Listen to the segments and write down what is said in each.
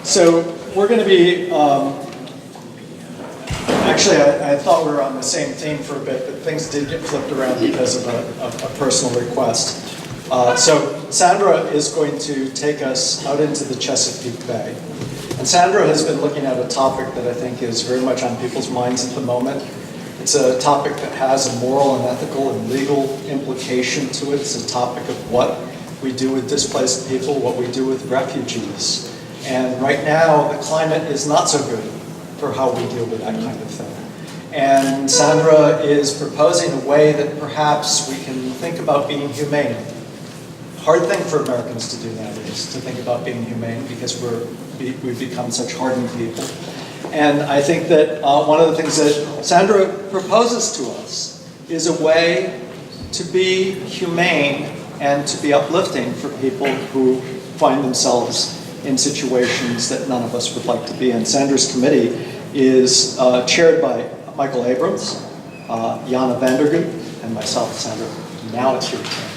So we're going to be, actually I thought we were on the same theme for a bit, but things did get flipped around because of a personal request. So Sandra is going to take us out into the Chesapeake Bay. And Sandra has been looking at a topic that I think is very much on people's minds at the moment. It's a topic that has a moral and ethical and legal implication to it. It's a topic of what we do with displaced people, what we do with refugees. And right now, the climate is not so good for how we deal with that kind of thing. And Sandra is proposing a way that perhaps we can think about being humane. Hard thing for Americans to do nowadays, to think about being humane, because we've become such hardened people. And I think that one of the things that Sandra proposes to us is a way to be humane and to be uplifting for people who find themselves in situations that none of us would like to be in. Sandra's committee is chaired by Michael Abrams, Jana Vandergood, and myself, Sandra. Now it's your turn.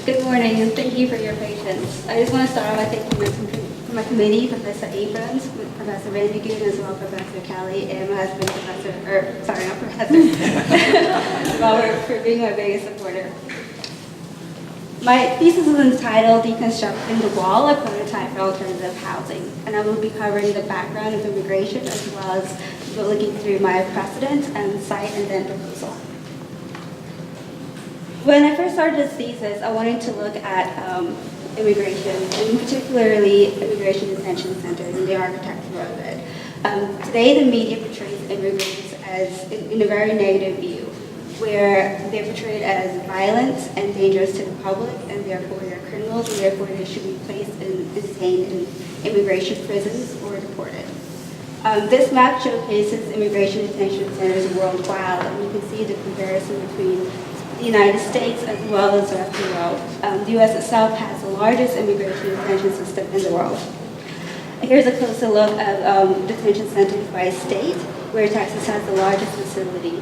Good morning, and thank you for your patience. I just want to start off by thanking my committee, Professor Abrams, Professor Vandergood, as well as Professor Kelly, and my husband, Professor Robert, for being my biggest supporter. My thesis is entitled Deconstructing the Wall, a Prototype for Alternative Housing, and I will be covering the background of immigration as well as looking through my precedent and site and then proposal. When I first started this thesis, I wanted to look at immigration, and particularly immigration detention centers and the architecture of it. Today, the media portrays immigrants as in a very negative view, where they're portrayed as violent and dangerous to the public, and therefore they're criminals, and therefore they should be placed and detained in immigration prisons or deported. This map showcases immigration detention centers worldwide, and you can see the comparison between the United States as well as the rest of the world. The U.S. itself has the largest immigration detention system in the world. Here's a closer look at detention centers by state, where Texas has the largest facility.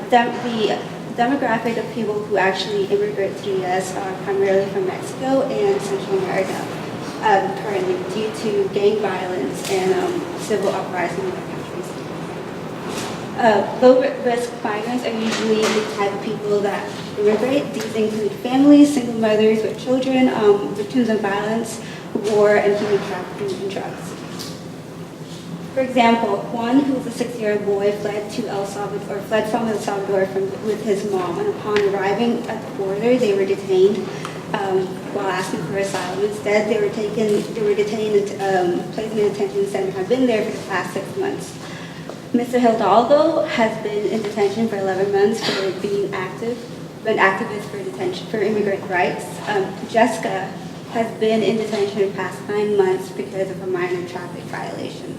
The demographic of people who actually immigrate to the U.S. are primarily from Mexico and Central America, currently due to gang violence and civil uprising in their countries. Low-risk migrants are usually the type of people that immigrate. These include families, single mothers with children, victims of violence, war, and human trafficking and drugs. For example, Juan, who was a 6-year-old boy, fled from El Salvador with his mom, and upon arriving at the border, they were detained while asking for asylum. Instead, they were detained and placed in a detention center and have been there for the past 6 months. Mr. Hidalgo has been in detention for 11 months for being an activist for immigrant rights. Jessica has been in detention for the past 9 months because of a minor traffic violation.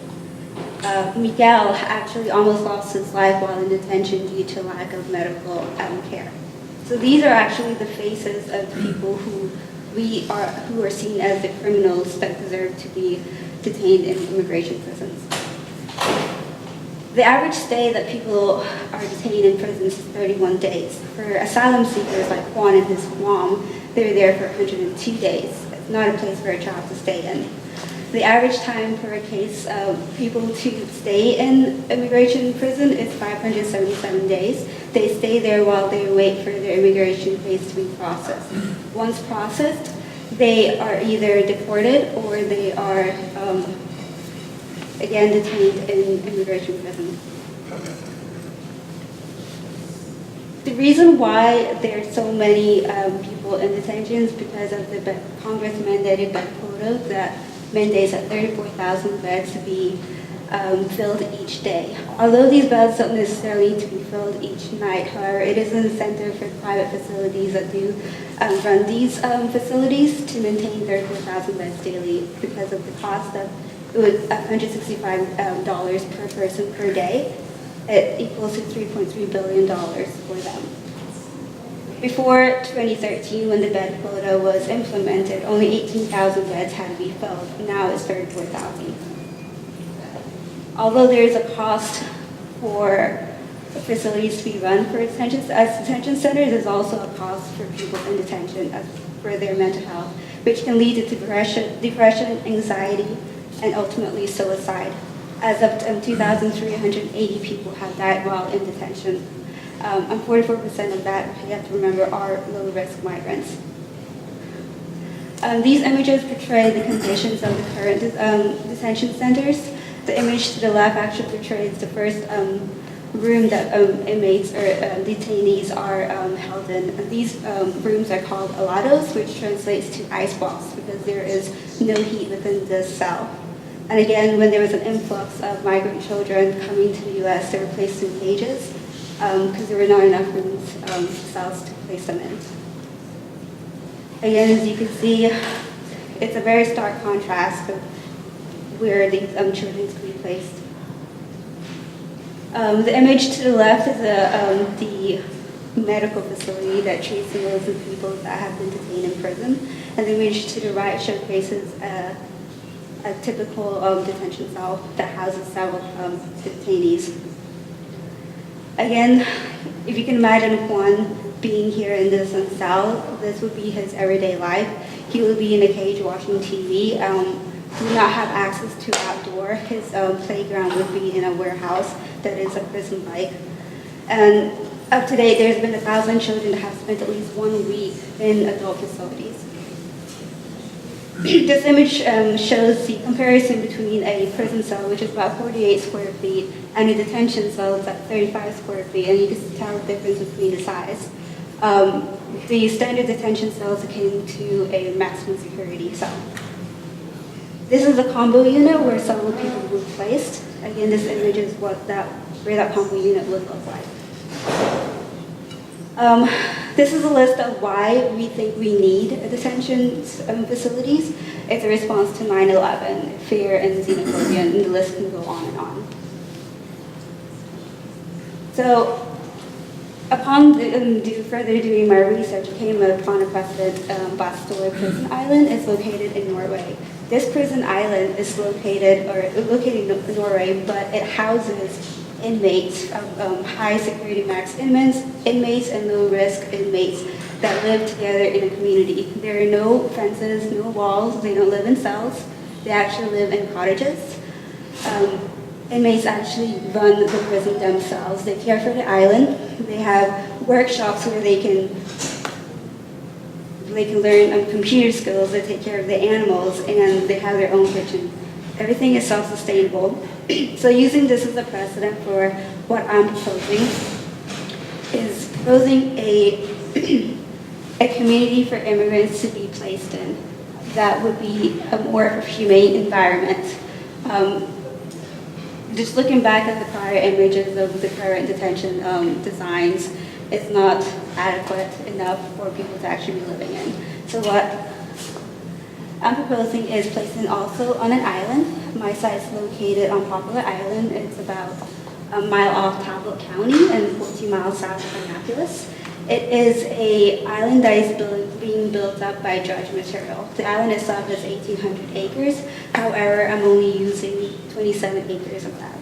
Miguel actually almost lost his life while in detention due to lack of medical care. So these are actually the faces of people who are seen as the criminals that deserve to be detained in immigration prisons. The average stay that people are detained in prisons is 31 days. For asylum seekers like Juan and his mom, they're there for 102 days. It's not a place for a child to stay in. The average time for a case of people to stay in immigration prison is 577 days. They stay there while they wait for their immigration case to be processed. Once processed, they are either deported or they are again detained in immigration prison. The reason why there are so many people in detention is because of the Congress mandated bed quota that mandates that 34,000 beds to be filled each day. Although these beds don't necessarily need to be filled each night, however, it is an incentive for private facilities that do run these facilities to maintain 34,000 beds daily because of the cost of $165 per person per day. It equals to $3.3 billion for them. Before 2013, when the bed quota was implemented, only 18,000 beds had to be filled. Now it's 34,000. Although there is a cost for facilities to be run for detention centers, there's also a cost for people in detention for their mental health, which can lead to depression, anxiety, and ultimately suicide. As of 2,380 people have died while in detention. And 44% of that, you have to remember, are low-risk migrants. These images portray the conditions of the current detention centers. The image to the left actually portrays the first room that inmates or detainees are held in. And these rooms are called alados, which translates to ice box because there is no heat within the cell. And again, when there was an influx of migrant children coming to the U.S., they were placed in cages because there were not enough rooms, cells to place them in. Again, as you can see, it's a very stark contrast of where these children could be placed. The image to the left is the medical facility that treats the millions of people that have been detained in prison. And the image to the right showcases a typical detention cell that houses several detainees. Again, if you can imagine Juan being here in this cell, this would be his everyday life. He would be in a cage watching TV. He would not have access to outdoor. His playground would be in a warehouse that is a prison bike. And up to date, there's been 1,000 children that have spent at least 1 week in adult facilities. This image shows the comparison between a prison cell, which is about 48 square feet, and a detention cell that's at 35 square feet, and you can tell the difference between the size. The standard detention cells akin to a maximum security cell. This is a combo unit where several people were placed. Again, this image is where that combo unit would look like. This is a list of why we think we need detention facilities. It's a response to 9/11, fear, and xenophobia, and the list can go on and on. So, upon further doing my research, I came upon a precedent. Bastøy Prison Island is located in Norway. This prison island is located in Norway, but it houses inmates, high security max inmates and low risk inmates that live together in a community. There are no fences, no walls, they don't live in cells, they actually live in cottages. Inmates actually run the prison themselves. They care for the island. They have workshops where they can learn computer skills, they take care of the animals, and they have their own kitchen. Everything is self-sustainable. So using this as a precedent for what I'm proposing is proposing a community for immigrants to be placed in that would be a more humane environment. Just looking back at the prior images of the current detention designs, it's not adequate enough for people to actually be living in. So what I'm proposing is placing also on an island. My site is located on Poplar Island. It's about a mile off Talbot County and 14 miles south of Annapolis. It is an island that is being built up by dredge material. The island itself is 1,800 acres. However, I'm only using 27 acres of that.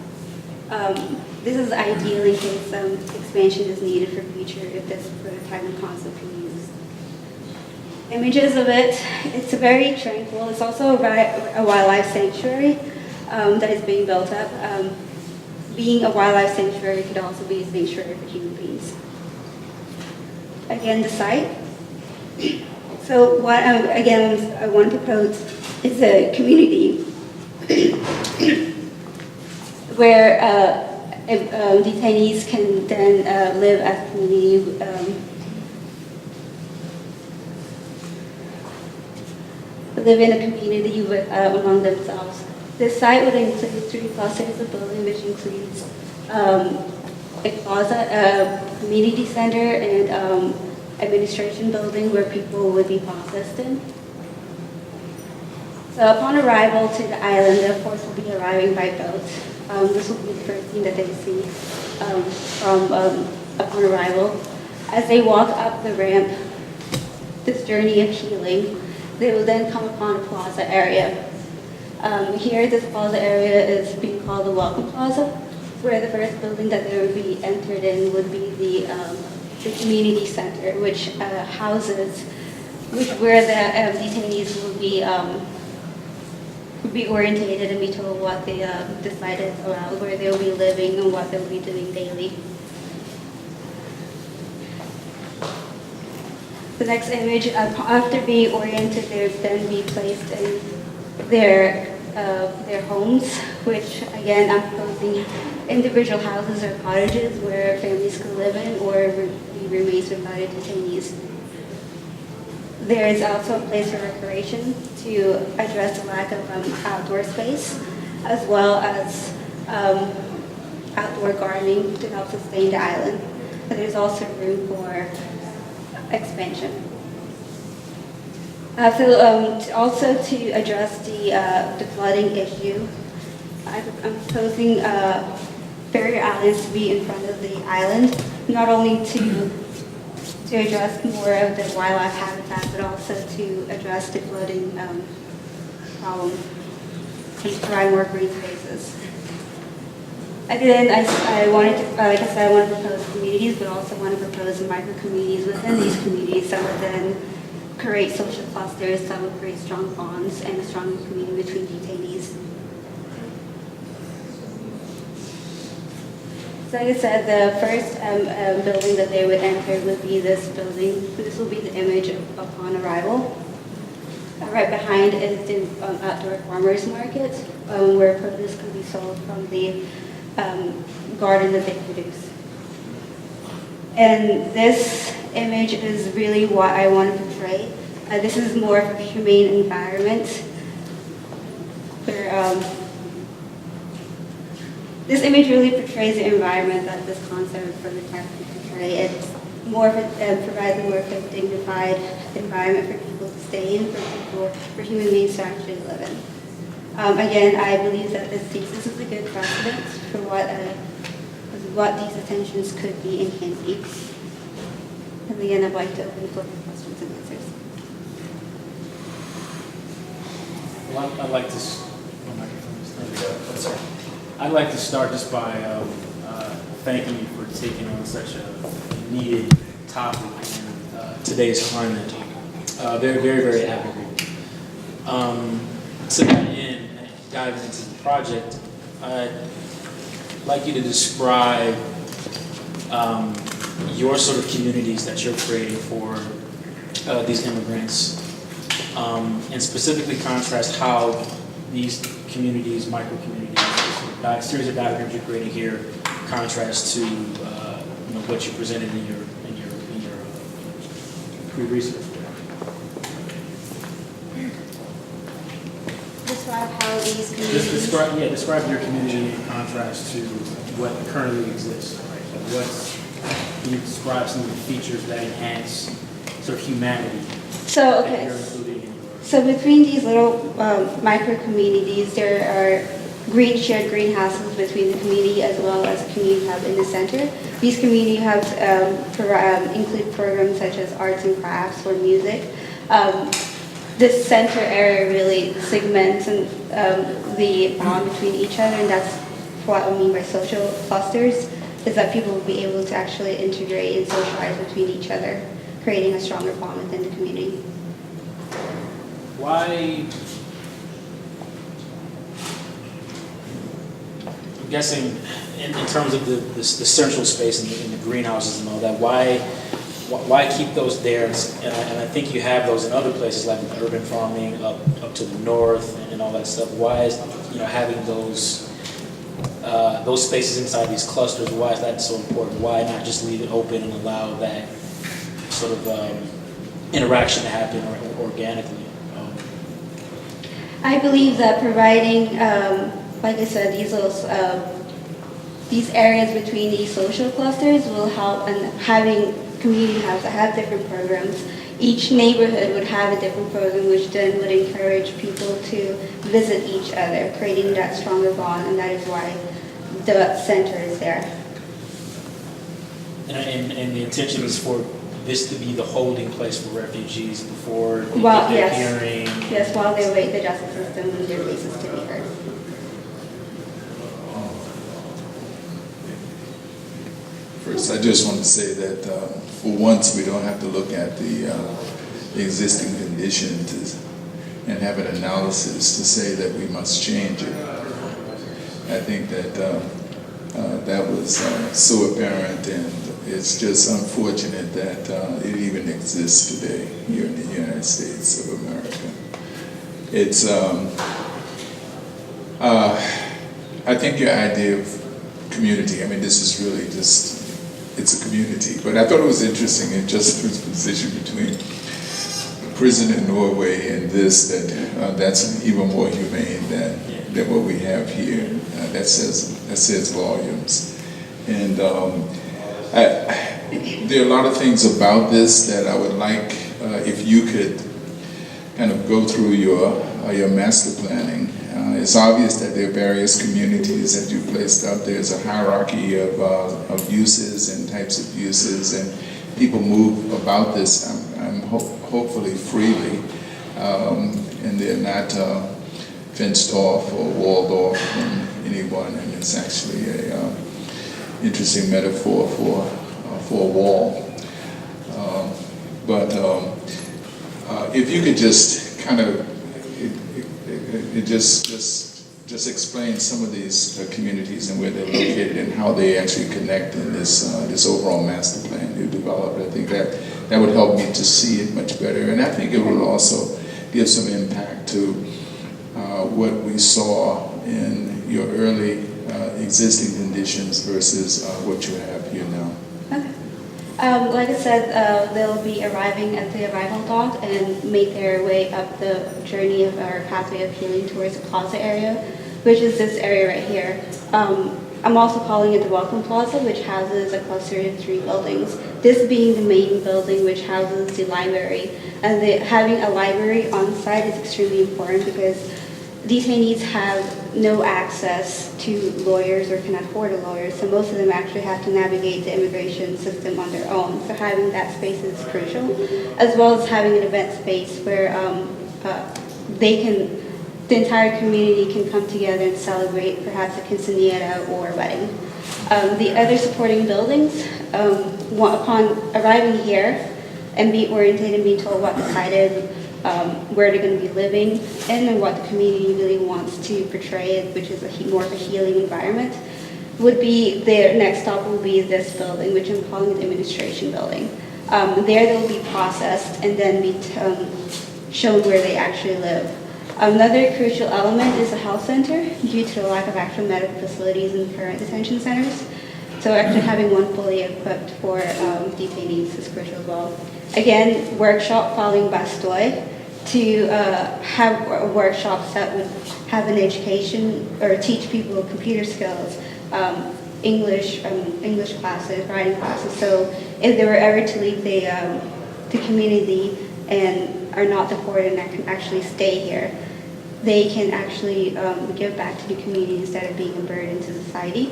This is ideal in case expansion is needed for future if this prototype and concept can be used. Images of it, it's very tranquil. It's also a wildlife sanctuary that is being built up. Being a wildlife sanctuary could also be a sanctuary for human beings. Again, the site. So what I want to propose is a community where detainees can then live as a community. Live in a community among themselves. This site would include 3 clusters of building, which includes a plaza, a community center, and administration building where people would be processed in. So upon arrival to the island, they of course will be arriving by boat. This will be the first thing that they see upon arrival. As they walk up the ramp, this journey of healing, they will then come upon a plaza area. Here, this plaza area is being called the Welcome Plaza, where the first building that they would be entered in would be the community center, which houses, where the detainees will be be orientated and be told what they decided around where they'll be living and what they'll be doing daily. The next image, after being oriented, they would then be placed in their homes, which again I'm proposing individual houses or cottages where families could live in or be roommates with other detainees. There is also a place for recreation to address the lack of outdoor space, as well as outdoor gardening to help sustain the island. And there's also room for expansion. Also to address the flooding issue, I'm proposing barrier islands to be in front of the island, not only to address more of the wildlife habitat, but also to address the flooding problem and to provide more green spaces. Again, I wanted to, like I said, I want to propose communities, but also want to propose micro communities within these communities that would then create social clusters that would create strong bonds and a stronger community between detainees. So like I said, the first building that they would enter would be this building. This will be the image upon arrival. Right behind is the outdoor farmers market, where produce can be sold from the garden that they produce. And this image is really what I want to portray. This is more of a humane environment where this image really portrays the environment that this concept is for the text to portray. It's more of a, provides a more of a dignified environment for people to stay in, for human beings to actually live in. Again, I believe that this thesis is a good precedent for what these attentions could be and can be. And again, I'd like to open the floor for questions and answers. Well, I'd like to start just by thanking you for taking on such a needed topic in today's climate. Very, very, very happy. To that end, diving into the project, I'd like you to describe your sort of communities that you're creating for these immigrants, and specifically contrast how these communities, micro-communities, series of diagrams you're creating here contrast to what you presented in your pre-research. Describe how these communities... Describe your community in contrast to what currently exists. Right? Can you describe some of the features that enhance sort of humanity? So, okay. So between these little micro communities, there are shared greenhouses between the community as well as a community hub in the center. These community hubs include programs such as arts and crafts or music. This center area really segments the bond between each other, and that's what I mean by social clusters, is that people will be able to actually integrate and socialize between each other, creating a stronger bond within the community. Why? I'm guessing, in terms of the central space and the greenhouses and all that, why keep those there? And I think you have those in other places, like in urban farming up to the north and all that stuff. Why is having those spaces inside these clusters? Why is that so important? Why not just leave it open and allow that sort of interaction to happen organically? I believe that providing, like I said, these areas between these social clusters will help, and having community hubs that have different programs. Each neighborhood would have a different program, which then would encourage people to visit each other, creating that stronger bond, and that is why the center is there. And the intention is for this to be the holding place for refugees before they Well, get their yes. hearing? Yes, while they await the justice system and their cases to be heard. First, I just want to say that for once we don't have to look at the existing conditions and have an analysis to say that we must change it. I think that that was so apparent, and it's just unfortunate that it even exists today here in the United States of America. It's, I think your idea of community, I mean, this is really just, it's a community, but I thought it was interesting in just this position between prison in Norway and this, that that's even more humane than what we have here. That says volumes. And there are a lot of things about this that I would like if you could kind of go through your master planning. It's obvious that there are various communities that you placed up. There's a hierarchy of uses and types of uses, and people move about this, hopefully freely, and they're not fenced off or walled off from anyone, and it's actually a interesting metaphor for a wall. But if you could just kind of just explain some of these communities and where they're located and how they actually connect in this overall master plan you developed, I think that would help me to see it much better, and I think it will also give some impact to what we saw in your early existing conditions versus what you have here now. Okay. Like I said, they'll be arriving at the arrival dock and make their way up the journey of our pathway of healing towards the closet area, which is this area right here. I'm also calling it the Welcome Plaza, which houses a cluster of 3 buildings. This being the main building, which houses the library. And having a library on site is extremely important because detainees have no access to lawyers or cannot afford a lawyer, so most of them actually have to navigate the immigration system on their own. So having that space is crucial, as well as having an event space where the entire community can come together and celebrate perhaps a quinceañera or a wedding. The other supporting buildings, upon arriving here and being oriented and being told what decided where they're going to be living and what the community really wants to portray it, which is more of a healing environment, would be their next stop will be this building, which I'm calling the administration building. There they'll be processed and then be shown where they actually live. Another crucial element is the health center due to the lack of actual medical facilities in current detention centers. So actually having one fully equipped for detainees is crucial as well. Again, workshop following Bastoy to have workshops that would have an education or teach people computer skills, English classes, writing classes. So if they were ever to leave the community and are not deported and can actually stay here, they can actually give back to the community instead of being a burden to society.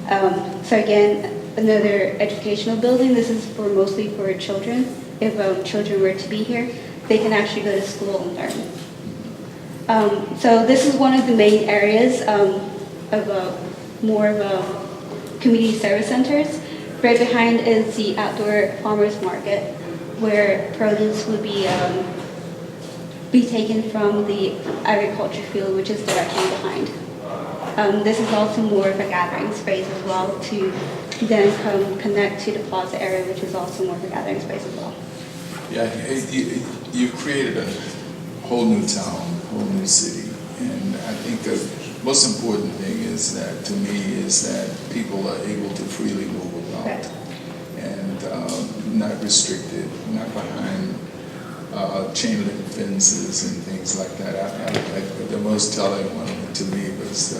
So again, another educational building. This is mostly for children. If children were to be here, they can actually go to school and learn. So this is one of the main areas of more of a community service centers. Right behind is the outdoor farmers market, where produce would be taken from the agriculture field, which is directly behind. This is also more of a gathering space as well to then come connect to the plaza area, which is also more of a gathering space as well. Yeah, you created a whole new town, whole new city, and I think the most important thing is that, to me, is that people are able to freely move about. Right. And not restricted, not behind chain link fences and things like that. The most telling one to me was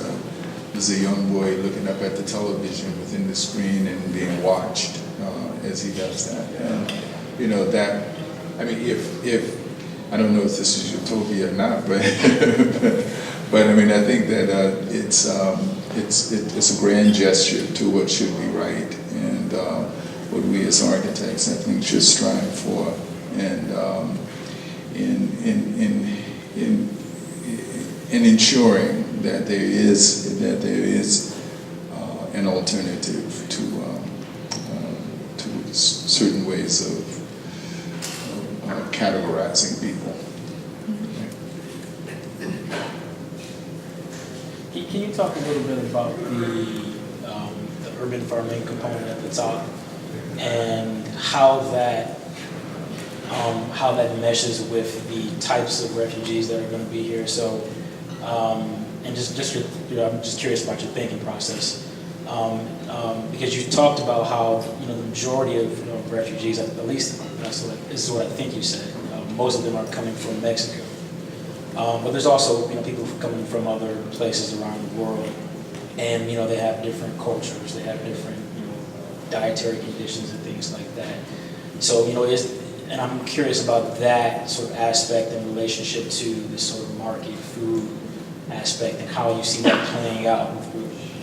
a young boy looking up at the television within the screen and being watched as he does that. And you know that, I mean, if I don't know if this is utopia or not, but but I mean, I think that it's a grand gesture to what should be right, and what we as architects, I think, should strive for, and in ensuring that there is an alternative to certain ways of categorizing people. Can you talk a little bit about the urban farming component at the top and how that meshes with the types of refugees that are going to be here? So, and I'm just curious about your thinking process. Because you talked about how the majority of refugees, at least this is what I think you said, most of them are coming from Mexico. But there's also people coming from other places around the world, and they have different cultures, they have different dietary conditions and things like that. So and I'm curious about that sort of aspect in relationship to this sort of market food aspect and how you see that playing out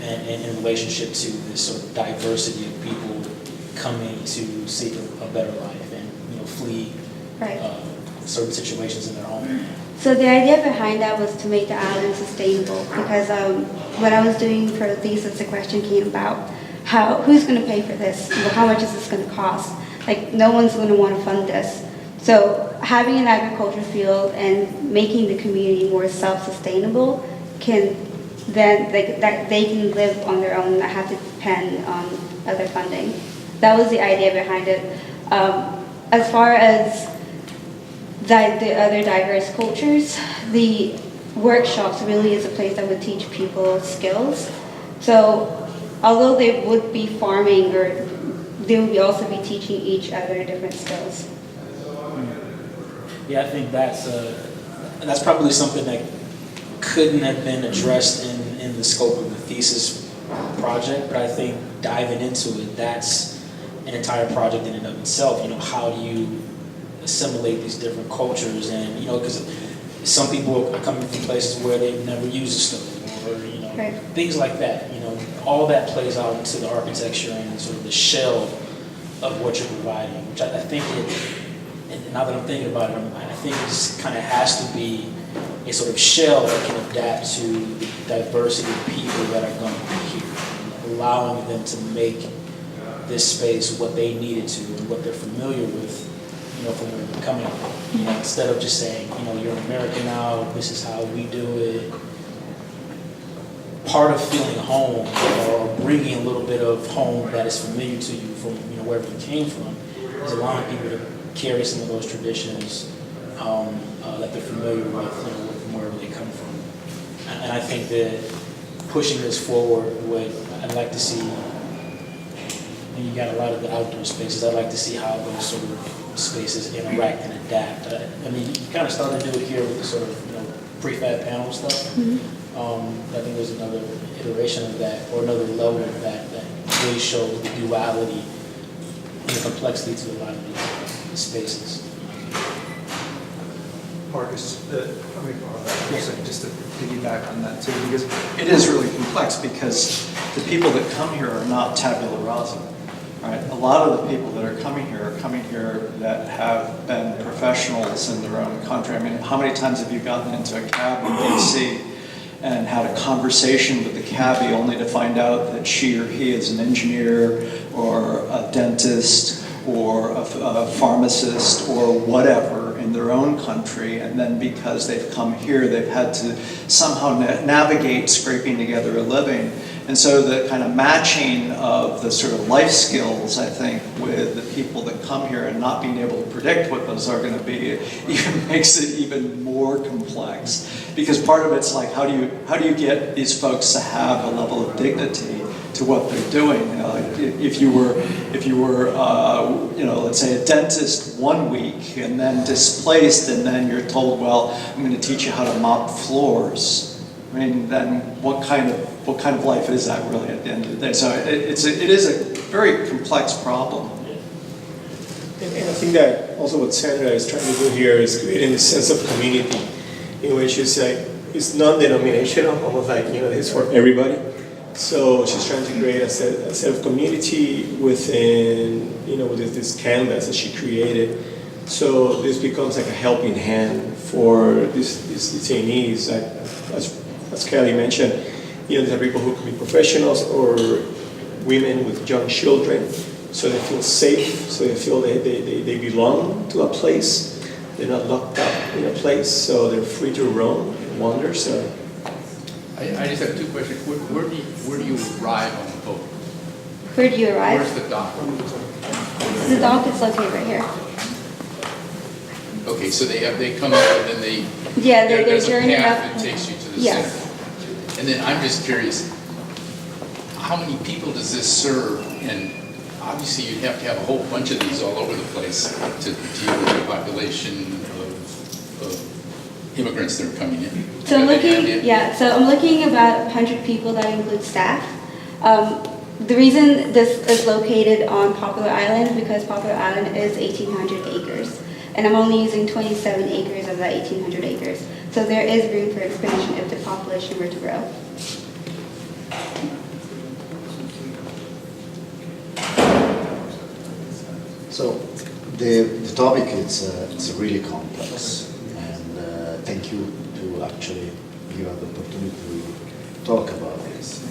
and in relationship to this sort of diversity of people coming to seek a better life and flee certain situations in their home. So the idea behind that was to make the island sustainable, because when I was doing for the thesis, the question came about who's going to pay for this? How much is this going to cost? Like, no one's going to want to fund this. So having an agriculture field and making the community more self-sustainable can then that they can live on their own and not have to depend on other funding. That was the idea behind it. As far as the other diverse cultures, the workshops really is a place that would teach people skills. So although they would be farming, or they would also be teaching each other different skills. Yeah, I think that's probably something that couldn't have been addressed in the scope of the thesis project, but I think diving into it, that's an entire project in and of itself. How do you assimilate these different cultures? And because some people are coming from places where they've never used a stove, or things like that. All that plays out into the architecture and sort of the shell of what you're providing, which I think and now that I'm thinking about it, I think it just kind of has to be a sort of shell that can adapt to the diversity of people that are going to be here, allowing them to make this space what they needed to and what they're familiar with, from where they're coming from. Instead of just saying, you're an American now, this is how we do it. Part of feeling home, or bringing a little bit of home that is familiar to you from wherever you came from, is allowing people to carry some of those traditions that they're familiar with, from wherever they come from. And I think that pushing this forward, I'd like to see, and you got a lot of the outdoor spaces, I'd like to see how those sort of spaces interact and adapt. I mean, you kind of started to do it here with the sort of prefab panel stuff. Mm-hmm. I think there's another iteration of that, or another level of that really shows the duality and the complexity to a lot of these spaces. Marcus, just to piggyback on that too, because it is really complex, because the people that come here are not tabula rasa, right? A lot of the people that are coming here that have been professionals in their own country. I mean, how many times have you gotten into a cab in DC and had a conversation with the cabbie only to find out that she or he is an engineer or a dentist or a pharmacist or whatever in their own country, and then because they've come here, they've had to somehow navigate scraping together a living. And so the kind of matching of the sort of life skills, I think, with the people that come here and not being able to predict what those are going to be, even makes it even more complex. Because part of it's like, how do you get these folks to have a level of dignity to what they're doing? If you were, let's say a dentist one week and then displaced, and then you're told, well, I'm going to teach you how to mop floors. I mean, then what kind of life is that really at the end of the day? So it is a very complex problem. And I think that also what Sandra is trying to do here is creating a sense of community, in which you say it's non-denominational, almost like it's for everybody. So she's trying to create a set of community within with this canvas that she created. So this becomes like a helping hand for these detainees. As Kelly mentioned, these are people who can be professionals or women with young children, so they feel safe, so they feel they belong to a place. They're not locked up in a place, so they're free to roam and wander. So I I just have two questions. Where do you arrive on the boat? Where do you arrive? Where's the dock? The dock is located right here. Okay, so they come up and then they. Yeah, they're there's a journeying path up. that takes you to the Yes. center. And then I'm just curious, how many people does this serve? And obviously you'd have to have a whole bunch of these all over the place to deal with the population of immigrants that are coming in. So I'm Do you have any looking, idea? yeah, so I'm looking about 100 people, that includes staff. The reason this is located on Poplar Island is because Poplar Island is 1,800 acres. And I'm only using 27 acres of that 1,800 acres. So there is room for expansion if the population were to grow. So the topic it's really complex, and thank you to actually give us the opportunity to talk about this.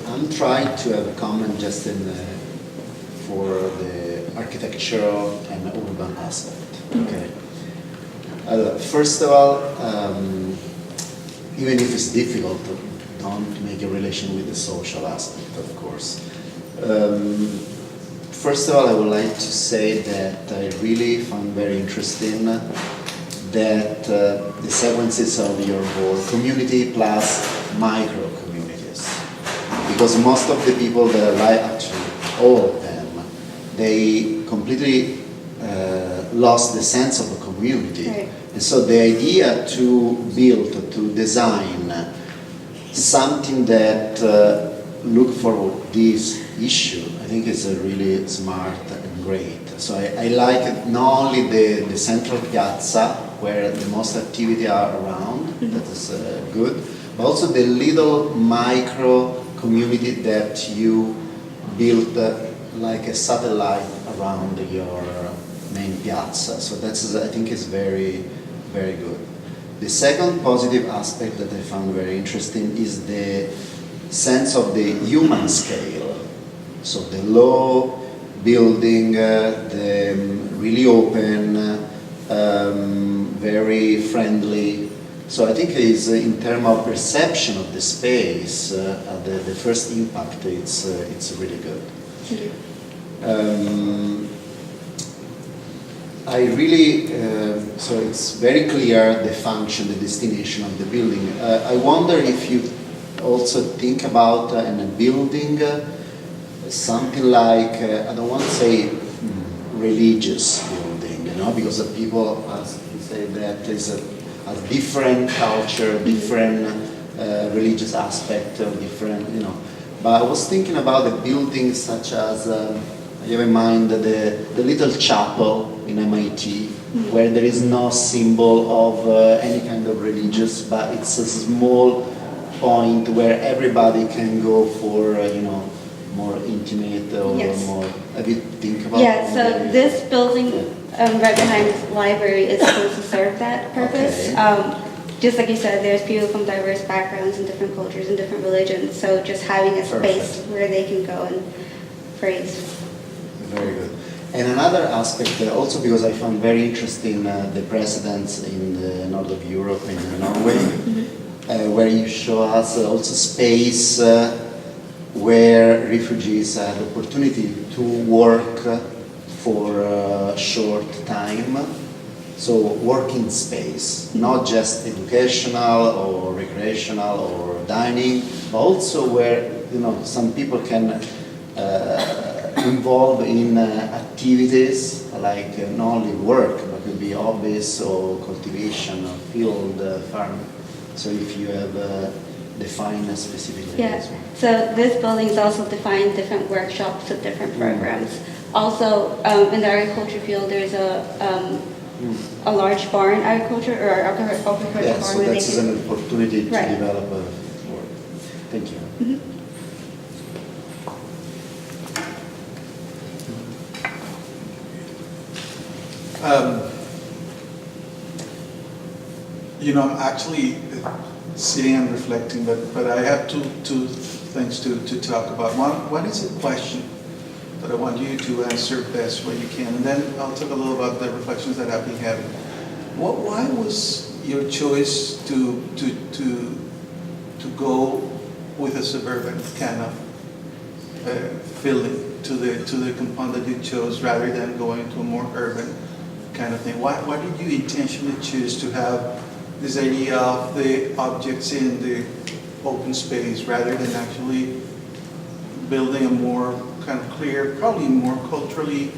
I'm trying to have a comment just for the architectural and urban aspect. Okay. First of all, even if it's difficult, don't make a relation with the social aspect, of course. First of all, I would like to say that I really found very interesting that the sequences of your work, community plus micro communities, because most of the people that are like, actually all of them, they completely lost the sense of a community. Right. And so the idea to build, to design something that look for this issue, I think is a really smart and great. So I like not only the central piazza where the most activity are around, that is good, but also the little micro community that you build like a satellite around your main piazza. So that's, I think, is very, very good. The second positive aspect that I found very interesting is the sense of the human scale. So the low building, the really open, very friendly. So I think it's in terms of perception of the space, the first impact, it's really good. I really, so it's very clear the function, the destination of the building. I wonder if you also think about in a building something like, I don't want to say religious building, you know, because the people, as you say, that is a different culture, different religious aspect, different, you know. But I was thinking about the buildings such as, I have in mind the little chapel in MIT, where there is no symbol of any kind of religious, but it's a small point where everybody can go for, you know, more intimate or Yes. more. Have you think about? Yeah, so this building right behind this library is supposed to serve that purpose. Okay. Just like you said, there's people from diverse backgrounds and different cultures and different religions, so just having a space Perfect. where they can go and praise. Very good. And another aspect, also because I found very interesting the precedents in the north of Europe, in Norway, where you show us also space where refugees had the opportunity to work for a short time. So working space, not just educational or recreational or dining, but also where, you know, some people can involve in activities like not only work, but could be hobbies or cultivation or field farming. So if you have defined specifically Yeah, as well. so this building is also defined different workshops with different programs. Also, in the agriculture field, there's a large barn agriculture or agricultural Yeah, farm so where they that's can. an opportunity to Right. develop a work. Thank you. You know, I'm actually sitting and reflecting, but I have two things to talk about. One is a question that I want you to answer best where you can, and then I'll talk a little about the reflections that I've been having. Why was your choice to go with a suburban kind of feeling to the compound that you chose rather than going to a more urban kind of thing? Why did you intentionally choose to have this idea of the objects in the open space rather than actually building a more kind of clear, probably more culturally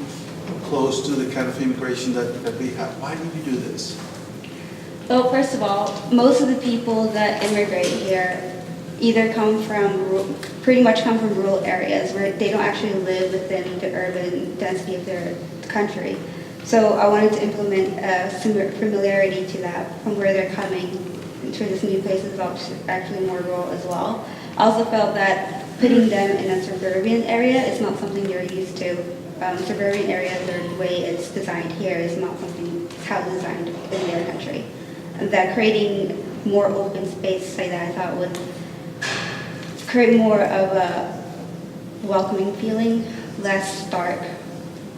close to the kind of immigration that we have? Why did you do this? Well, first of all, most of the people that immigrate here either pretty much come from rural areas where they don't actually live within the urban density of their country. So I wanted to implement some familiarity to that from where they're coming to this new place is actually more rural as well. I also felt that putting them in a suburban area is not something they're used to. Suburban areas, the way it's designed here, is not something how it's designed in their country. And that creating more open space like that, I thought would create more of a welcoming feeling, less stark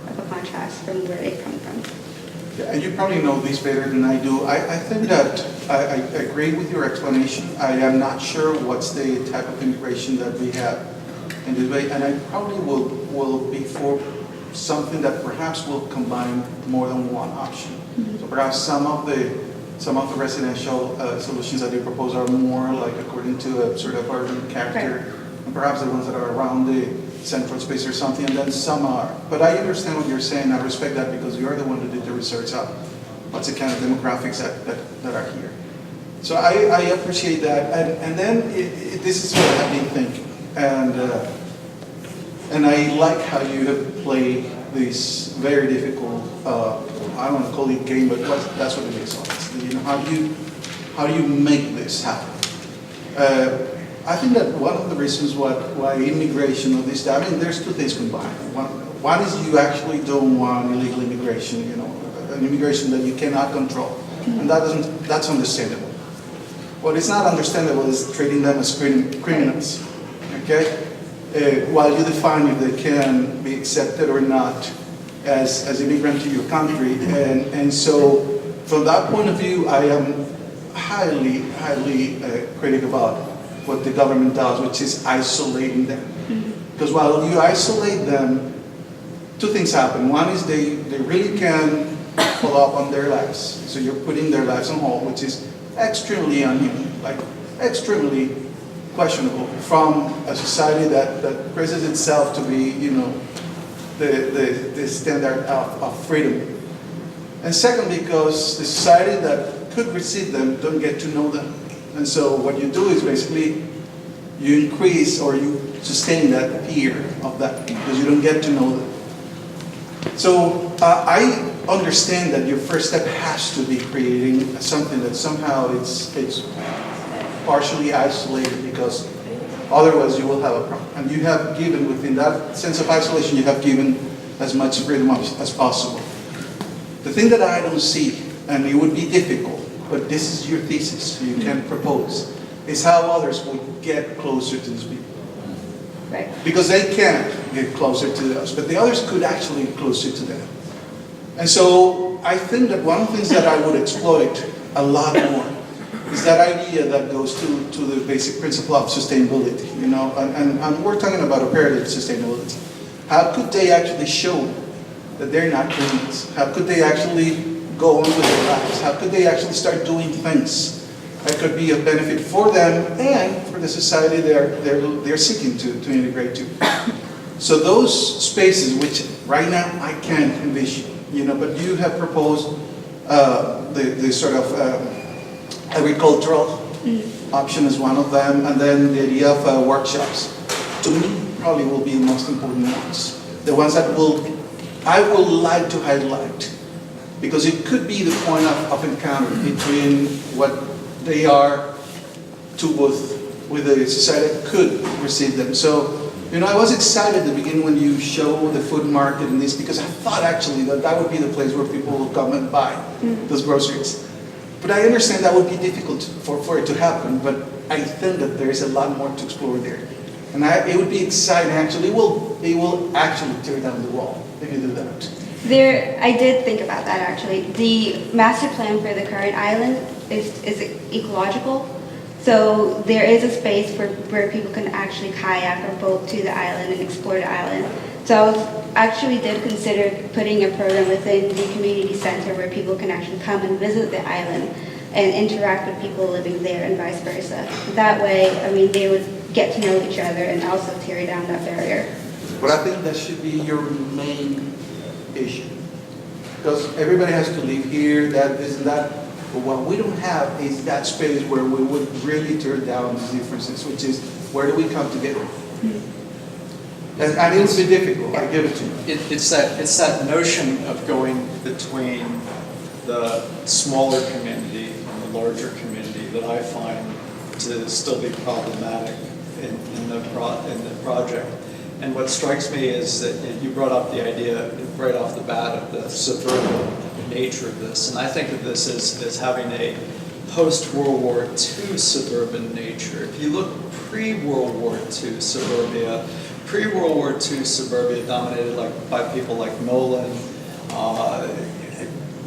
of a contrast from where they come from. Yeah, and you probably know this better than I do. I think that I agree with your explanation. I am not sure what's the type of immigration that we have in this way, and I probably will be for something that perhaps will combine more than one option. Mm-hmm. So perhaps some of the residential solutions that you propose are more like according to a sort of urban character, right. And perhaps the ones that are around the central space or something, and then some are. But I understand what you're saying. I respect that because you're the one who did the research on what's the kind of demographics that are here. So I appreciate that. And then this is what I've been thinking. And I like how you have played this very difficult, I don't want to call it game, but that's what it is, honestly. You know, how do you make this happen? I think that one of the reasons why immigration of this type, I mean, there's two things combined. One is you actually don't want illegal immigration, you know, an immigration that you cannot control. And that's understandable. What is not understandable is treating them as criminals, okay? While you define if they can be accepted or not as immigrant to your country. And so from that point of view, I am highly critical about what the government does, which is isolating them. Because while you isolate them, two things happen. One is they really can follow up on their lives. So you're putting their lives on hold, which is extremely unhuman, like extremely questionable from a society that praises itself to be, you know, the standard of freedom. And second, because the society that could receive them don't get to know them. And so what you do is basically you increase or you sustain that fear of that because you don't get to know them. So I understand that your first step has to be creating something that somehow it's partially isolated because otherwise you will have a problem. And you have given, within that sense of isolation, you have given as much freedom as possible. The thing that I don't see, and it would be difficult, but this is your thesis, you can propose, is how others would get closer to these people. Right. Because they can't get closer to us, but the others could actually get closer to them. And so I think that one of the things that I would exploit a lot more is that idea that goes to the basic principle of sustainability, you know, and we're talking about operative sustainability. How could they actually show that they're not criminals? How could they actually go on with their lives? How could they actually start doing things that could be of benefit for them and for the society they're seeking to integrate to? So those spaces, which right now I can't envision, you know, but you have proposed the sort of agricultural option is one of them, and then the idea of workshops, to me, probably will be the most important ones. The ones that I will like to highlight, because it could be the point of encounter between what they are to with the society that could receive them. So, you know, I was excited at the beginning when you show the food market and this, because I thought actually that would be the place where people will come and buy those groceries. But I understand that would be difficult for it to happen, but I think that there is a lot more to explore there. And it would be exciting, actually. It will actually tear down the wall if you do that. I did think about that actually. The master plan for the current island is ecological. So there is a space where people can actually kayak or boat to the island and explore the island. So I actually did consider putting a program within the community center where people can actually come and visit the island and interact with people living there and vice versa. That way, I mean, they would get to know each other and also tear down that barrier. But I think that should be your main issue. Because everybody has to live here, this and that. But what we don't have is that space where we would really tear down these differences, which is where do we come together? And it would be difficult, I give it to you. It's that notion of going between the smaller community and the larger community that I find to still be problematic in the project. And what strikes me is that you brought up the idea right off the bat of the suburban nature of this. And I think of this as having a post-World War II suburban nature. If you look pre-World War II suburbia, pre-World War II suburbia dominated by people like Nolan,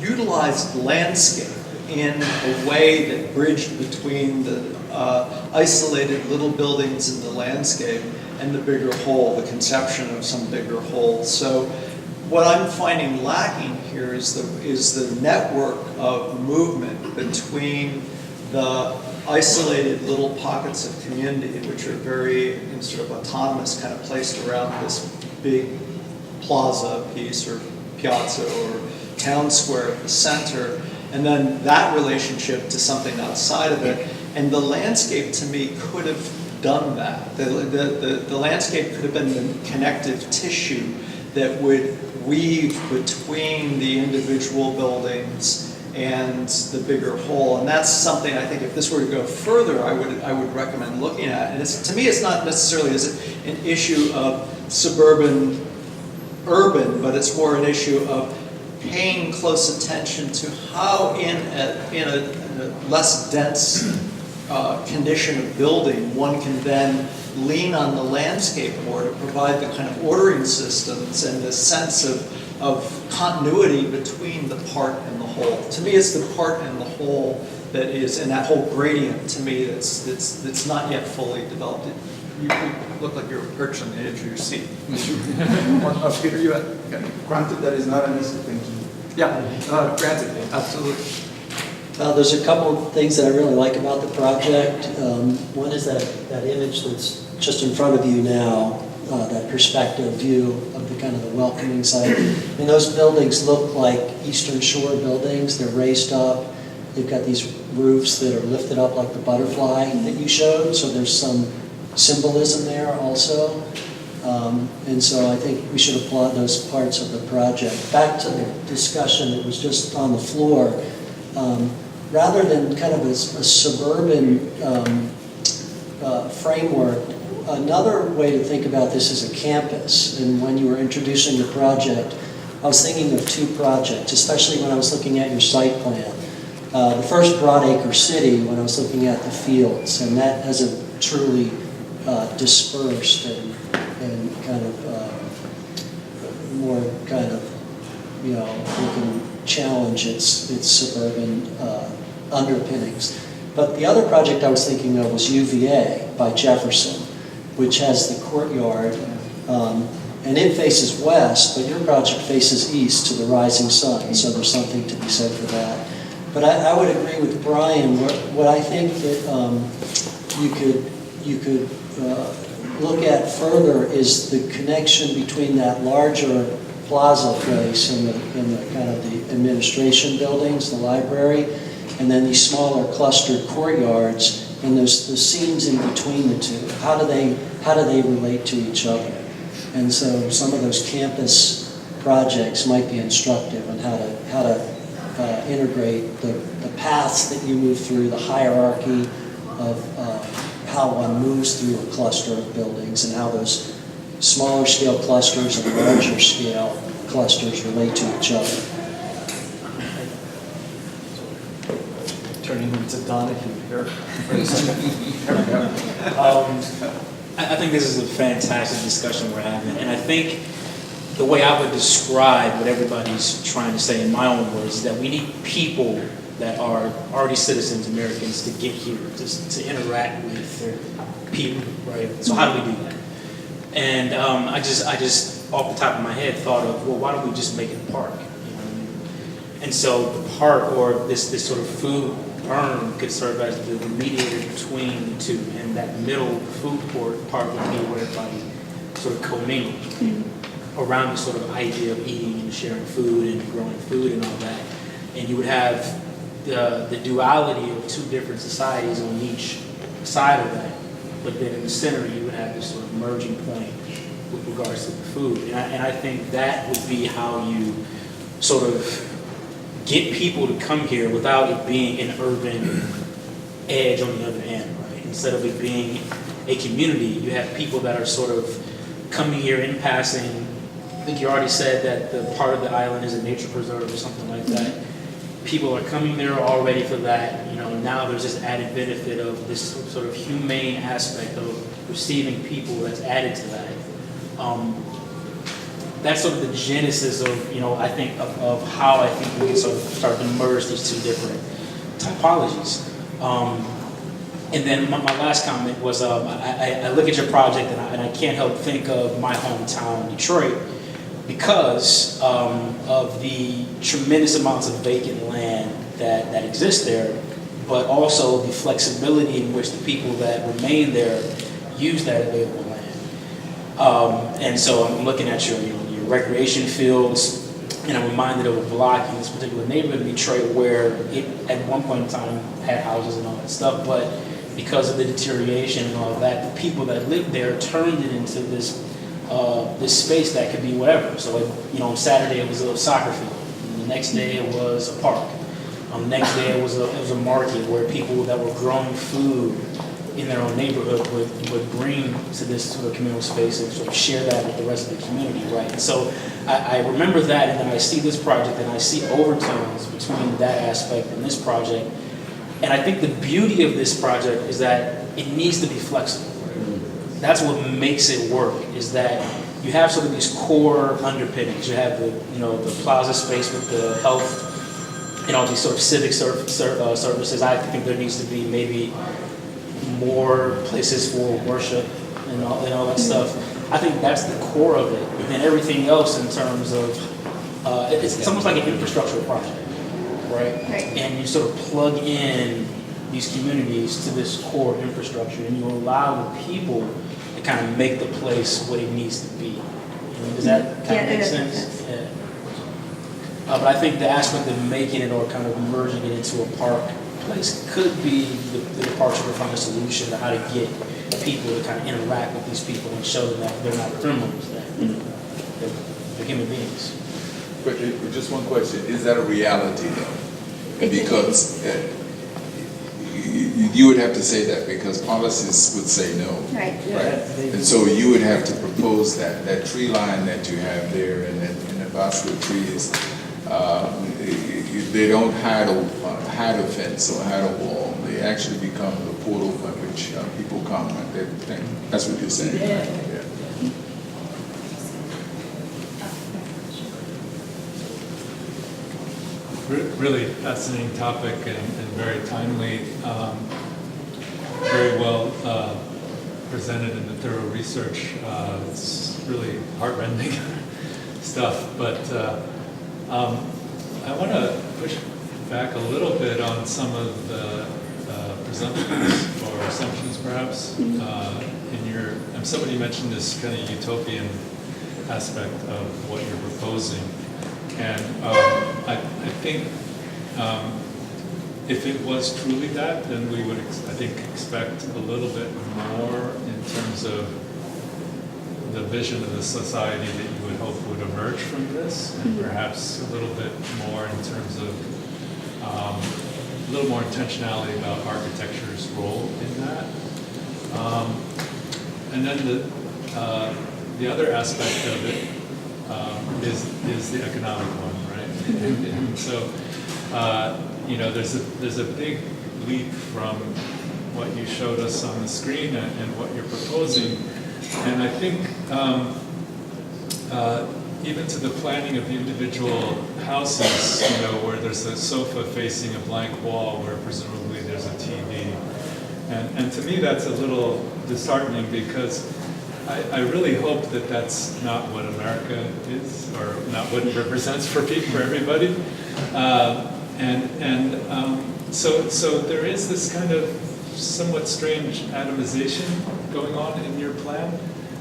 utilized landscape in a way that bridged between the isolated little buildings in the landscape and the bigger whole, the conception of some bigger whole. So what I'm finding lacking here is the network of movement between the isolated little pockets of community, which are very sort of autonomous, kind of placed around this big plaza piece or piazza or town square at the center, and then that relationship to something outside of it. And the landscape, to me, could have done that. The landscape could have been the connective tissue that would weave between the individual buildings and the bigger whole. And that's something I think if this were to go further, I would recommend looking at. And to me, it's not necessarily an issue of suburban, urban, but it's more an issue of paying close attention to how in a less dense condition of building, one can then lean on the landscape more to provide the kind of ordering systems and the sense of continuity between the part and the whole. To me, it's the part and the whole that is, and that whole gradient to me that's not yet fully developed. You look like you're perched on the edge of your seat. Peter, you had? Okay. Granted, that is not an easy thing to do. Yeah, granted, absolutely. There's a couple of things that I really like about the project. One is that image that's just in front of you now, that perspective view of the kind of the welcoming side. And those buildings look like Eastern Shore buildings. They're raised up. They've got these roofs that are lifted up like the butterfly that you showed. So there's some symbolism there also. And so I think we should applaud those parts of the project. Back to the discussion that was just on the floor. Rather than kind of a suburban framework, another way to think about this is a campus. And when you were introducing the project, I was thinking of two projects, especially when I was looking at your site plan. The first Broadacre City, when I was looking at the fields, and that has a truly dispersed and kind of more kind of, you know, we can challenge its suburban underpinnings. But the other project I was thinking of was UVA by Jefferson, which has the courtyard, and it faces west, but your project faces east to the rising sun, so there's something to be said for that. But I would agree with Brian. What I think that you could look at further is the connection between that larger plaza place and the kind of the administration buildings, the library, and then these smaller clustered courtyards, and there's the seams in between the two. How do they relate to each other? And so some of those campus projects might be instructive on how to integrate the paths that you move through, the hierarchy of how one moves through a cluster of buildings, and how those smaller scale clusters and larger scale clusters relate to each other. Turning into Donahue here. I think this is a fantastic discussion we're having, and I think the way I would describe what everybody's trying to say in my own words is that we need people that are already citizens, Americans, to get here, to interact with people, right? So how do we do that? And I just off the top of my head thought of, well, why don't we just make it a park? You know what I mean? And so the park, or this sort of food berm, could serve as the mediator between the two, and that middle food court part would be where everybody sort of commingled around this sort of idea of eating and sharing food and growing food and all that. And you would have the duality of two different societies on each side of that. But then in the center, you would have this sort of merging point with regards to the food. And I think that would be how you sort of get people to come here without it being an urban edge on the other end, right? Instead of it being a community, you have people that are sort of coming here in passing. I think you already said that the part of the island is a nature preserve or something like that. People are coming there already for that. You know, now there's this added benefit of this sort of humane aspect of receiving people that's added to that. That's sort of the genesis of, you know, I think of how I think we can sort of start to merge these two different typologies. And then my last comment was, I look at your project and I can't help think of my hometown, Detroit, because of the tremendous amounts of vacant land that exist there, but also the flexibility in which the people that remain there use that available land. And so I'm looking at your recreation fields, and I'm reminded of a block in this particular neighborhood in Detroit where it at one point in time had houses and all that stuff, but because of the deterioration and all of that, the people that lived there turned it into this space that could be whatever. So, on Saturday it was a soccer field. And the next day it was a park. The next day it was a market where people that were growing food in their own neighborhood would bring to this sort of communal space and sort of share that with the rest of the community, right? And so I remember that, and then I see this project and I see overtones between that aspect and this project. And I think the beauty of this project is that it needs to be flexible. That's what makes it work, is that you have sort of these core underpinnings. You have the plaza space with the health and all these sort of civic services. I think there needs to be maybe more places for worship and all that stuff. I think that's the core of it. But then everything else in terms of, it's almost like an infrastructure project, right? And you sort of plug in these communities to this core infrastructure, and you allow the people to kind of make the place what it needs to be. Does that kind of make sense? Yeah. But I think the aspect of making it or kind of merging it into a park place could be the departure to find a solution to how to get people to kind of interact with these people and show them that they're not criminals, that they're human beings. But just one question, is that a reality though? Because you would have to say that because policies would say no. Right. And so you would have to propose that tree line that you have there and the basket of trees, they don't hide a fence or hide a wall. They actually become the portal by which people come and everything. That's what you're saying. Yeah. Really fascinating topic and very timely, very well presented in the thorough research. It's really heartrending stuff, but I want to push back a little bit on some of the presumptions or assumptions perhaps and somebody mentioned this kind of utopian aspect of what you're proposing. And I think if it was truly that, then we would, I think, expect a little bit more in terms of the vision of the society that you would hope would emerge from this, and perhaps a little bit more in terms of a little more intentionality about architecture's role in that. And then the other aspect of it is the economic one, right? And so, there's a big leap from what you showed us on the screen and what you're proposing. And I think even to the planning of the individual houses, you know, where there's a sofa facing a blank wall where presumably there's a TV. And to me, that's a little disheartening because I really hope that that's not what America is, or not what it represents for people, for everybody. So there is this kind of somewhat strange atomization going on in your plan.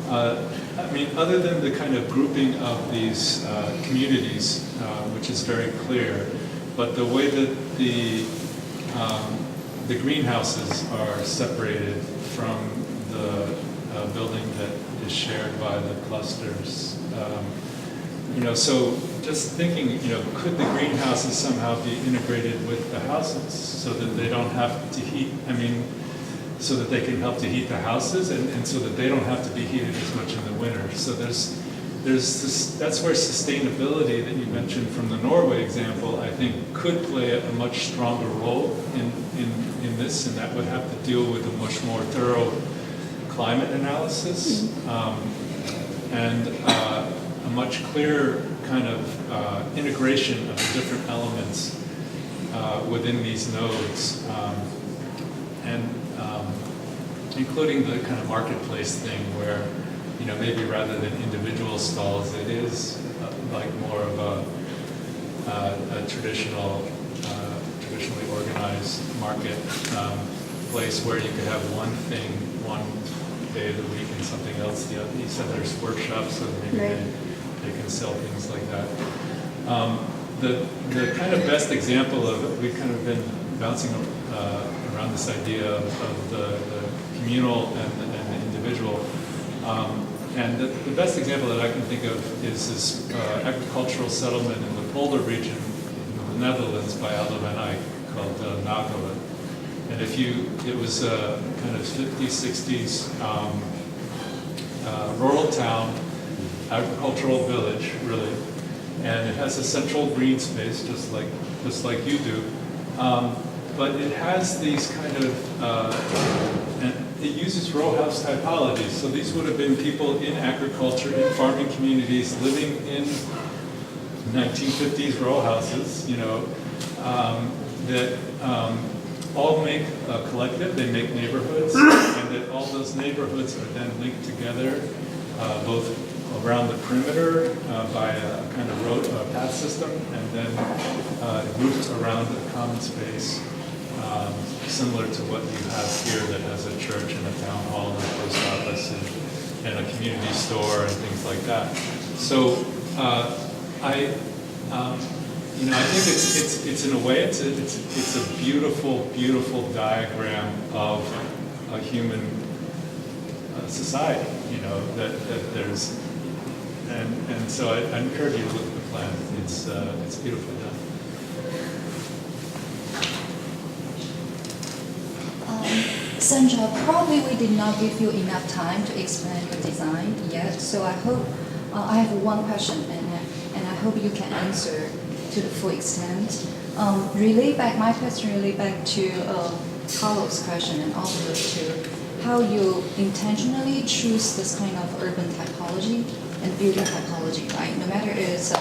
I mean, other than the kind of grouping of these communities, which is very clear, but the way that the greenhouses are separated from the building that is shared by the clusters. You know, so just thinking, you know, could the greenhouses somehow be integrated with the houses so that they don't have to heat, I mean, so that they can help to heat the houses and so that they don't have to be heated as much in the winter. So there's this, that's where sustainability that you mentioned from the Norway example, I think could play a much stronger role in this, and that would have to deal with a much more thorough climate analysis and a much clearer kind of integration of the different elements within these nodes, and including the kind of marketplace thing where, you know, maybe rather than individual stalls, it is like more of a traditionally organized market place where you could have one thing one day of the week and something else the other. You said there's workshops, so maybe they can sell things like that. The kind of best example of it, we've kind of been bouncing around this idea of the communal and the individual. And the best example that I can think of is this agricultural settlement in the Polder region in the Netherlands by Aldo van Eyck called Nagelen. And it was a kind of 50s, 60s rural town, agricultural village, really. And it has a central green space, just like you do. But it has these kind of, and it uses row house typology. So these would have been people in agriculture, in farming communities, living in 1950s row houses, you know, that all make a collective, they make neighborhoods, and that all those neighborhoods are then linked together, both around the perimeter by a kind of road path system, and then grouped around a common space, similar to what you have here that has a church and a town hall and a post office and a community store and things like that. So I think it's in a way it's a beautiful diagram of a human society. You know that there's and so I encourage you to look at the plan. It's beautifully done. Sandra, probably we did not give you enough time to explain your design yet. So I hope I have one question, and I hope you can answer to the full extent. My question relate back to Carlos' question and also to how you intentionally choose this kind of urban typology and building typology, right? No matter it's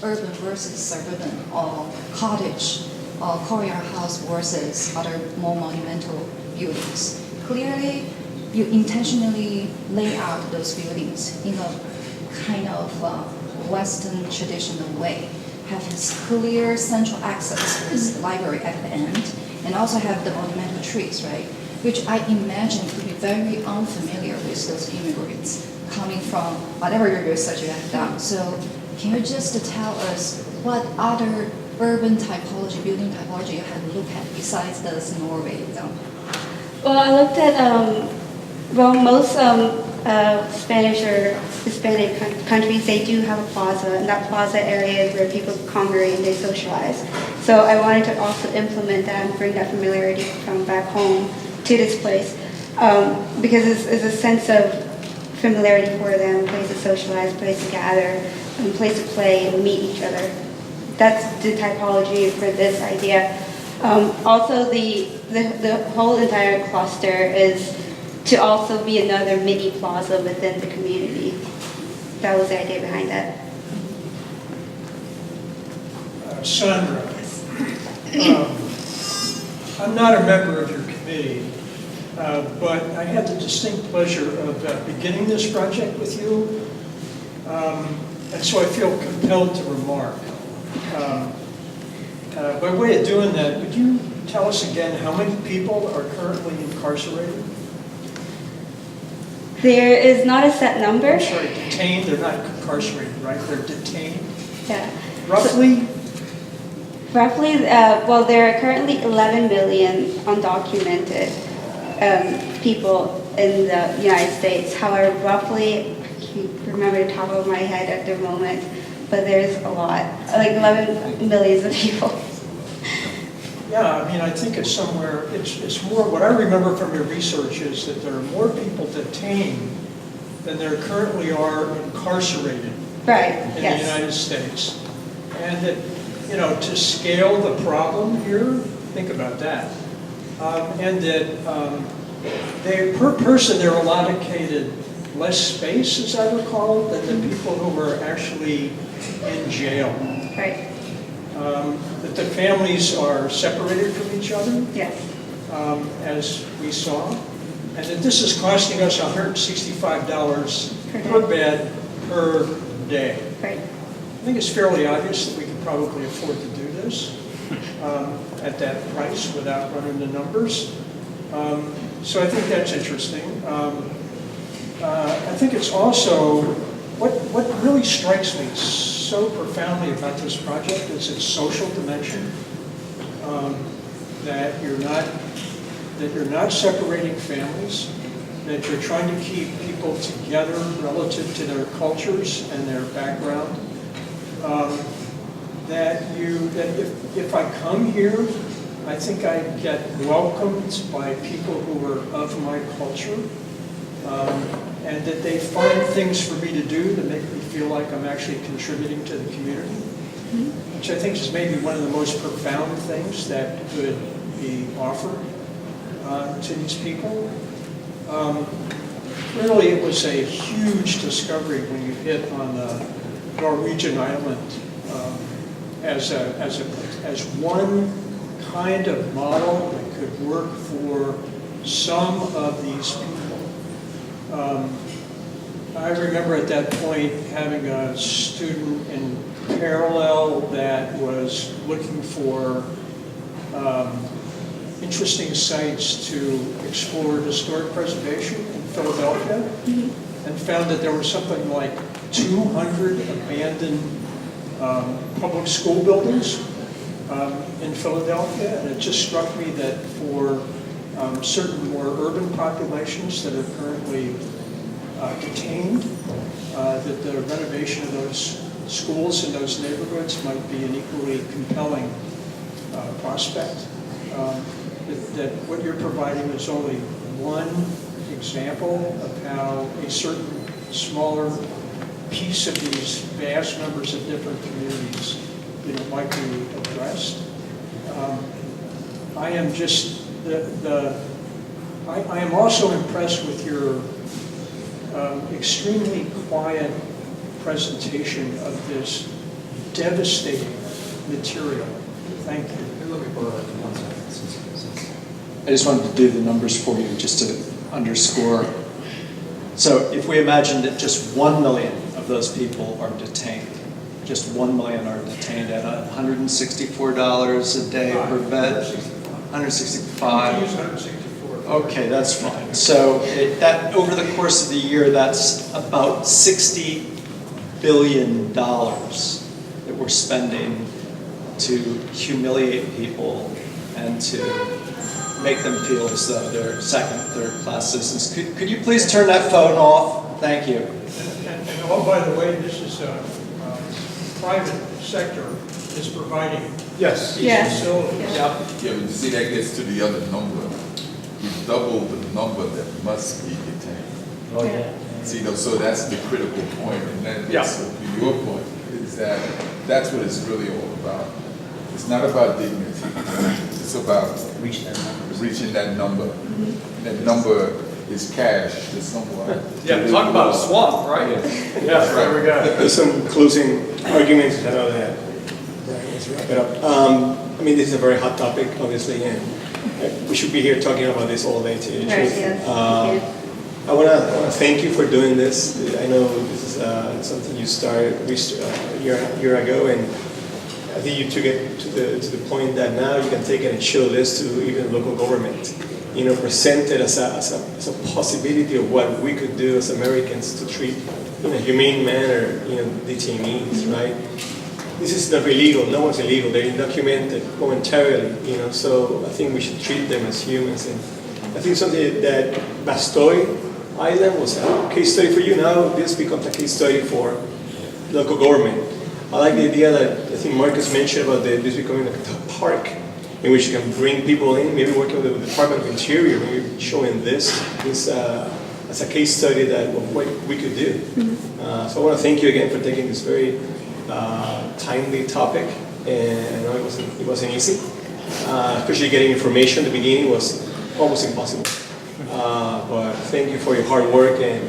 urban versus suburban or cottage or courtyard house versus other more monumental buildings. Clearly, you intentionally lay out those buildings in a kind of Western traditional way. Have this clear central access with the library at the end, and also have the monumental trees, right? Which I imagine could be very unfamiliar with those immigrants coming from whatever your research you have done. So can you just tell us what other urban typology, building typology you have looked at besides the Norway example? Well, I looked at, most Spanish or Hispanic countries, they do have a plaza, and that plaza area is where people congregate and they socialize. So I wanted to also implement that and bring that familiarity from back home to this place, because it's a sense of familiarity for them, a place to socialize, a place to gather, a place to play and meet each other. That's the typology for this idea. Also, the whole entire cluster is to also be another mini plaza within the community. That was the idea behind that. Sandra, I'm not a member of your committee, but I had the distinct pleasure of beginning this project with you, and so I feel compelled to remark. By way of doing that, would you tell us again how many people are currently incarcerated? There is not a set number. I'm sorry, detained, they're not incarcerated, right? They're detained. Yeah. Roughly? Roughly, well, there are currently 11 million undocumented people in the United States. However, roughly, I can't remember the top of my head at the moment, but there's a lot, like 11 millions of people. Yeah, I mean, I think it's somewhere, it's more, what I remember from your research is that there are more people detained than there currently are incarcerated Right, in yes. the United States. And that, you know, to scale the problem here, think about that. And that they, per person, they're allocated less space, as I recall, than the people who are actually in jail. Right. That the families are separated from each other, Yes. as we saw, and that this is costing us $165 per bed per day. Right. I think it's fairly obvious that we could probably afford to do this at that price without running the numbers. So I think that's interesting. I think it's also, what really strikes me so profoundly about this project is its social dimension. That you're not separating families, that you're trying to keep people together relative to their cultures and their background. That if I come here, I think I get welcomed by people who are of my culture, and that they find things for me to do to make me feel like I'm actually contributing to the community, which I think is maybe one of the most profound things that could be offered to these people. Clearly, it was a huge discovery when you hit on the Norwegian island as one kind of model that could work for some of these people. I remember at that point having a student in parallel that was looking for interesting sites to explore historic preservation in Philadelphia, and found that there were something like 200 abandoned public school buildings in Philadelphia, and it just struck me that for certain more urban populations that are currently detained, that the renovation of those schools in those neighborhoods might be an equally compelling prospect. That what you're providing is only one example of how a certain smaller piece of these vast numbers of different communities, might be addressed. I am just I am also impressed with your extremely quiet presentation of this devastating material. Thank you. I just wanted to do the numbers for you just to underscore. So if we imagine that just 1 million of those people are detained, just 1 million are detained at $164 a day per bed, 165. Use 164. Okay, that's fine. So that over the course of the year, that's about $60 billion that we're spending to humiliate people and to make them feel as though they're second, third-class citizens. Could you please turn that phone off? Thank you. And oh, by the way, this is private sector is providing Yes. these Yes. facilities. Yes. Yep. Yeah, but you see, that gets to the other number. We double the number that must be detained. Oh, yeah. See, so that's the critical point, and then Yeah. so to your point, is that that's what it's really all about. It's not about dignity, it's about Reach that number. reaching that number. That number is cash to someone. Yeah, talk about a swamp, right? Yeah, there we go. There's some closing arguments about that. to wrap it up. I mean, this is a very hot topic, obviously, and we should be here talking about this all day today. I want to thank you for doing this. I know this is something you started a year ago, and I think you took it to the point that now you can take it and show this to even local government. You know, present it as a possibility of what we could do as Americans to treat in a humane manner, you know, detainees, right? This is not illegal. No one's illegal. They're undocumented momentarily, you know. So I think we should treat them as humans. And I think something that Bastoy Island was a case study for you. Now this becomes a case study for local government. I like the idea that I think Marcus mentioned about this becoming a park in which you can bring people in, maybe working with the Department of Interior, maybe showing this as a case study that of what we could do. So I want to thank you again for taking this very timely topic, and I know it wasn't easy, especially getting information at the beginning was almost impossible. But thank you for your hard work and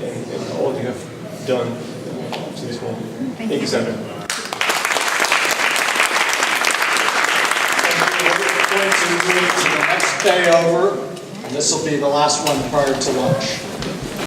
all you have done up to this moment. Thank you, Sandra. We're going to move to the next day over, and this will be the last one prior to lunch.